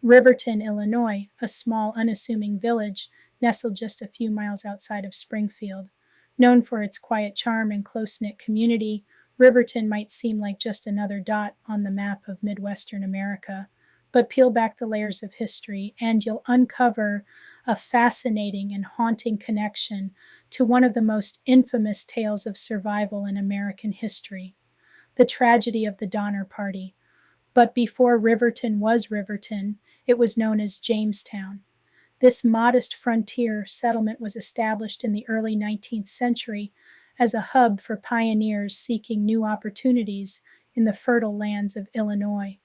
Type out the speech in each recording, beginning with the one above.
Riverton, Illinois, a small, unassuming village nestled just a few miles outside of Springfield. Known for its quiet charm and close-knit community, Riverton might seem like just another dot on the map of Midwestern America. But peel back the layers of history, and you'll uncover a fascinating and haunting connection to one of the most infamous tales of survival in American history, the tragedy of the Donner Party. But before Riverton was Riverton, it was known as Jamestown. This modest frontier settlement was established in the early 19th century as a hub for pioneers seeking new opportunities in the fertile lands of Illinois.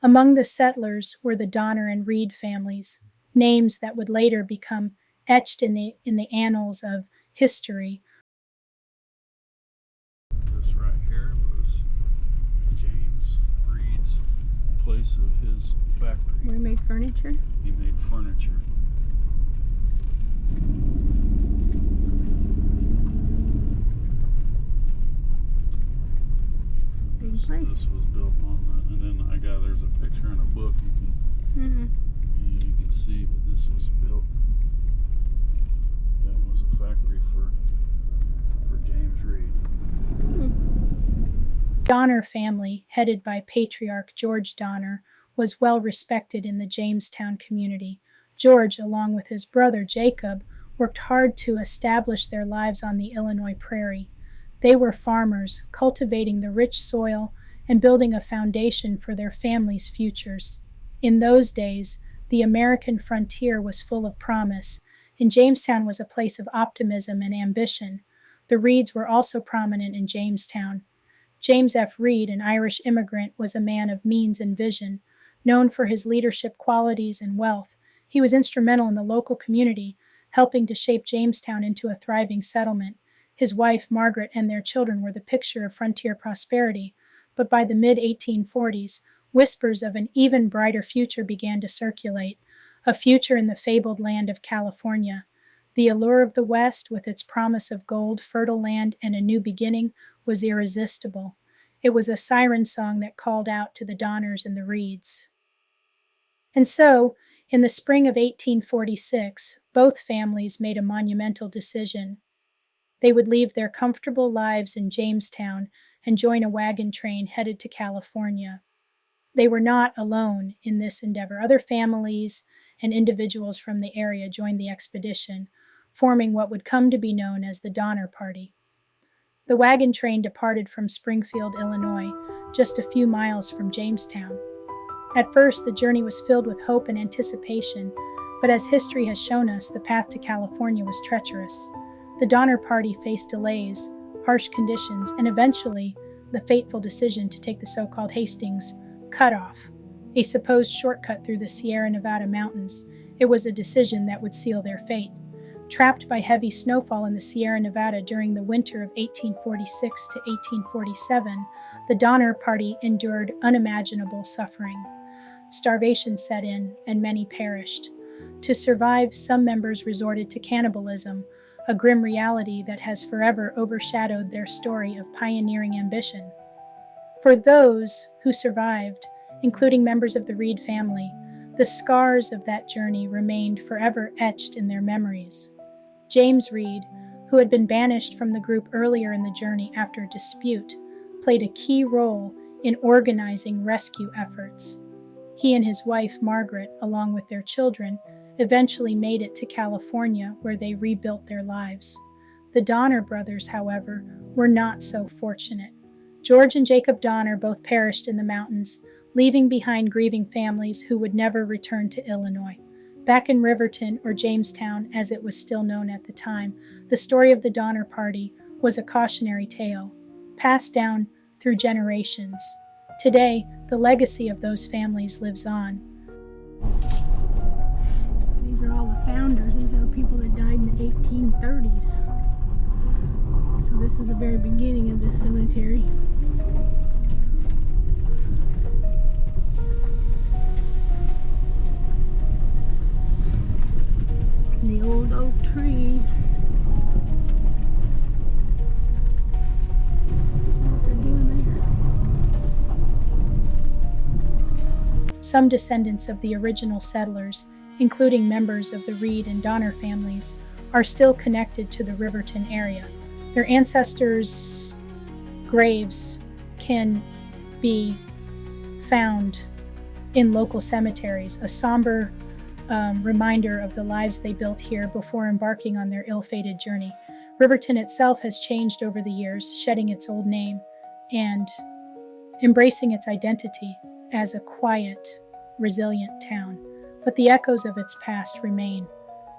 Among the settlers were the Donner and Reed families, names that would later become etched in the annals of history. This right here was James Reed's place of his factory. Where he made furniture? He made furniture. Big place. This was built on the, and then I got, there's a picture in a book you can see, but this was built, that was a factory for James Reed. Donner family, headed by patriarch George Donner, was well respected in the Jamestown community. George, along with his brother Jacob, worked hard to establish their lives on the Illinois prairie. They were farmers, cultivating the rich soil and building a foundation for their families' futures. In those days, the American frontier was full of promise, and Jamestown was a place of optimism and ambition. The Reeds were also prominent in Jamestown. James F. Reed, an Irish immigrant, was a man of means and vision. Known for his leadership qualities and wealth, he was instrumental in the local community, helping to shape Jamestown into a thriving settlement. His wife, Margaret, and their children were the picture of frontier prosperity, but by the mid-1840s, whispers of an even brighter future began to circulate, a future in the fabled land of California. The allure of the West, with its promise of gold, fertile land, and a new beginning, was irresistible. It was a siren song that called out to the Donners and the Reeds. And so, in the spring of 1846, both families made a monumental decision. They would leave their comfortable lives in Jamestown and join a wagon train headed to California. They were not alone in this endeavor. Other families and individuals from the area joined the expedition, forming what would come to be known as the Donner Party. The wagon train departed from Springfield, Illinois, just a few miles from Jamestown. At first, the journey was filled with hope and anticipation, but as history has shown us, the path to California was treacherous. The Donner Party faced delays, harsh conditions, and eventually the fateful decision to take the so-called Hastings Cutoff, a supposed shortcut through the Sierra Nevada mountains. It was a decision that would seal their fate. Trapped by heavy snowfall in the Sierra Nevada during the winter of 1846 to 1847, the Donner Party endured unimaginable suffering. Starvation set in, and many perished. To survive, some members resorted to cannibalism, a grim reality that has forever overshadowed their story of pioneering ambition. For those who survived, including members of the Reed family, the scars of that journey remained forever etched in their memories. James Reed, who had been banished from the group earlier in the journey after a dispute, played a key role in organizing rescue efforts. He and his wife, Margaret, along with their children, eventually made it to California, where they rebuilt their lives. The Donner brothers, however, were not so fortunate. George and Jacob Donner both perished in the mountains, leaving behind grieving families who would never return to Illinois. Back in Riverton, or Jamestown as it was still known at the time, the story of the Donner Party was a cautionary tale, passed down through generations. Today, the legacy of those families lives on. These are all the founders. These are people that died in the 1830s. So this is the very beginning of this cemetery. The old oak tree. What they're doing there. Some descendants of the original settlers, including members of the Reed and Donner families, are still connected to the Riverton area. Their ancestors' graves can be found in local cemeteries, a somber reminder of the lives they built here before embarking on their ill-fated journey. Riverton itself has changed over the years, shedding its old name and embracing its identity as a quiet, resilient town. But the echoes of its past remain.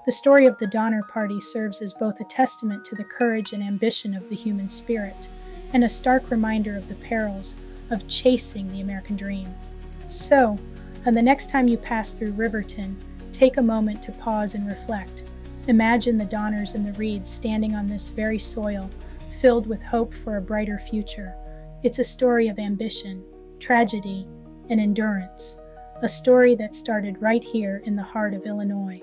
The story of the Donner Party serves as both a testament to the courage and ambition of the human spirit and a stark reminder of the perils of chasing the American dream. So, the next time you pass through Riverton, take a moment to pause and reflect. Imagine the Donners and the Reeds standing on this very soil, filled with hope for a brighter future. It's a story of ambition, tragedy, and endurance, a story that started right here in the heart of Illinois.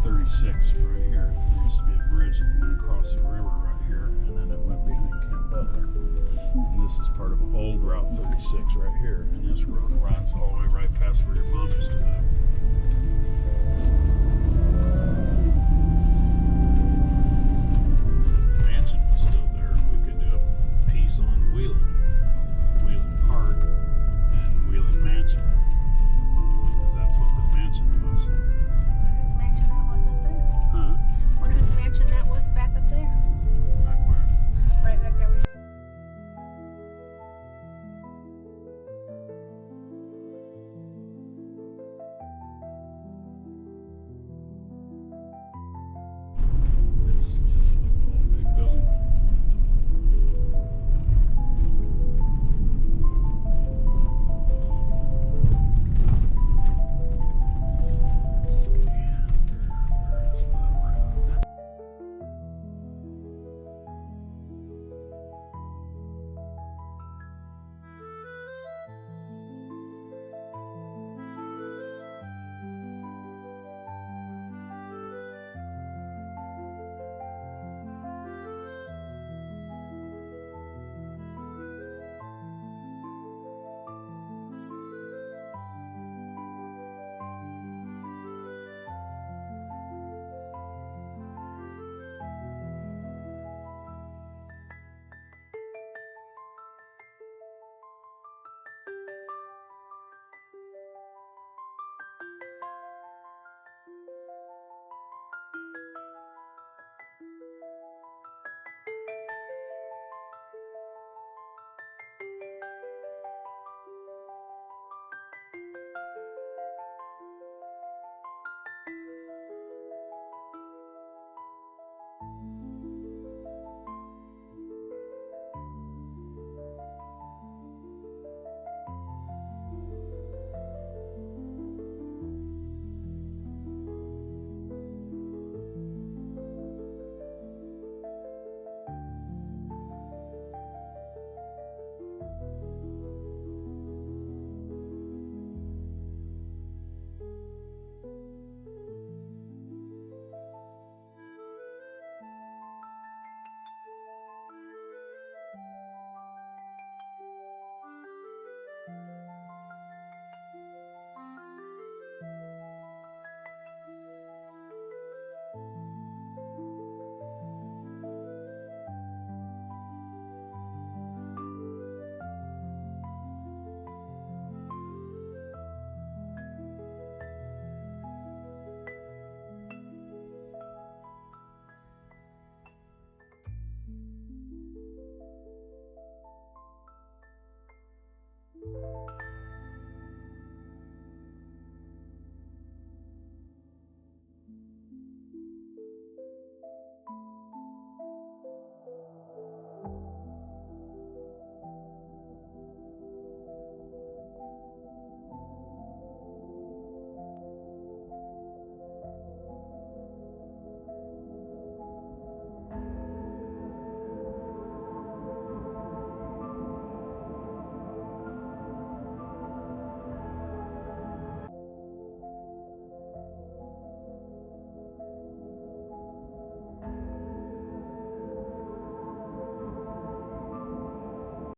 36 right here. There used to be a bridge that went across the river right here, and then it went behind Camp Butler. And this is part of old Route 36 right here, and this road runs all the way right past where your mom used to live.